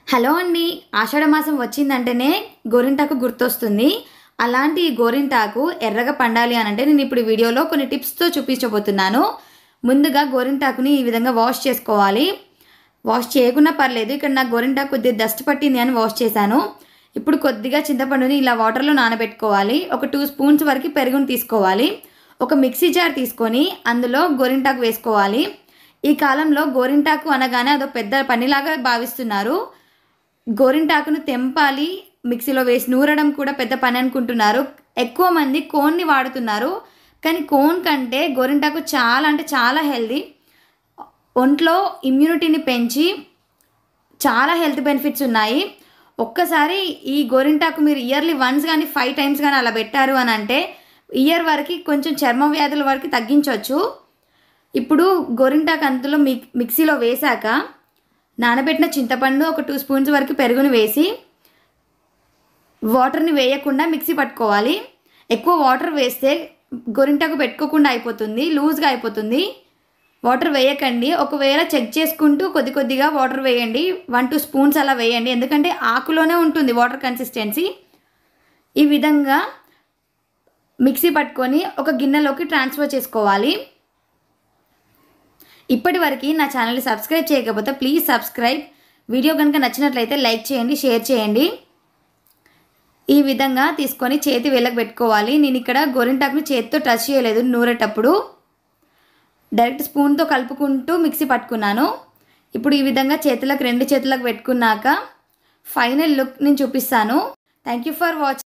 Hello అండి, ఆషాఢ మాసం వచ్చిందంటేనే గోరింటాకు గుర్తొస్తుంది. అలాంటి ఈ గోరింటాకు ఎర్రగా పండాలి అని అంటే నేను ఇప్పుడు వీడియోలో కొన్ని టిప్స్తో చూపించబోతున్నాను. ముందుగా గోరింటాకుని ఈ విధంగా వాష్ చేసుకోవాలి. వాష్ చేయకున్నా పర్లేదు. ఇక్కడ నాకు గోరింటాకు కొద్దిగా డస్ట్ పట్టింది అని వాష్ చేశాను. ఇప్పుడు కొద్దిగా చింతపండుని ఇలా వాటర్లో నానబెట్టుకోవాలి. ఒక 2 స్పూన్స్ వరకు పెరుగుని తీసుకోవాలి. ఒక మిక్సీ జార్ తీసుకొని అందులో గోరింటాకు వేసుకోవాలి. ఈ కాలంలో గోరింటాకు అనగానే అదో పెద్ద పనిలాగా భావిస్తున్నారు. గోరింటాకును తెంపాలి, మిక్సీలో వేసి నూరడం కూడా పెద్ద పని అనుకుంటున్నారు. ఎక్కువ మంది కోన్ని వాడుతున్నారు. కానీ కోన్ కంటే గోరింటాకు చాలా అంటే చాలా హెల్దీ. ఒంట్లో ఇమ్యూనిటీని పెంచి చాలా హెల్త్ బెనిఫిట్స్ ఉన్నాయి. ఒక్కసారి ఈ గోరింటాకు మీరు ఇయర్లీ వన్స్ కానీ 5 టైమ్స్ కానీ అలా పెట్టారు అని అంటే ఇయర్ వరకు కొంచెం చర్మ వ్యాధుల వరకు తగ్గించవచ్చు. ఇప్పుడు గోరింటాకు అందులో మిక్సీలో వేశాక నానబెట్టిన చింతపండు ఒక 2 స్పూన్స్ వరకు పెరుగుని వేసి వాటర్ని వేయకుండా మిక్సీ పట్టుకోవాలి. ఎక్కువ వాటర్ వేస్తే గోరింటాకు పెట్టుకోకుండా అయిపోతుంది, లూజ్గా అయిపోతుంది. వాటర్ వేయకండి. ఒకవేళ చెక్ చేసుకుంటూ కొద్ది కొద్దిగా వాటర్ వేయండి. 1-2 స్పూన్స్ అలా వేయండి, ఎందుకంటే ఆకులోనే ఉంటుంది వాటర్ కన్సిస్టెన్సీ. ఈ విధంగా మిక్సీ పట్టుకొని ఒక గిన్నెలోకి ట్రాన్స్ఫర్ చేసుకోవాలి. ఇప్పటి వరకు నా ఛానల్ని సబ్స్క్రైబ్ చేయకపోతే ప్లీజ్ సబ్స్క్రైబ్. వీడియో కనుక నచ్చినట్లయితే లైక్ చేయండి, షేర్ చేయండి. ఈ విధంగా తీసుకొని చేతి వేళ్ళకు పెట్టుకోవాలి. నేను ఇక్కడ గోరింటాకుని చేతితో టచ్ చేయలేదు నూరేటప్పుడు, డైరెక్ట్ స్పూన్తో కలుపుకుంటూ మిక్సీ పట్టుకున్నాను. ఇప్పుడు ఈ విధంగా చేతులకు 2 చేతులకు పెట్టుకున్నాక ఫైనల్ లుక్ నేను చూపిస్తాను. Thank you for watching.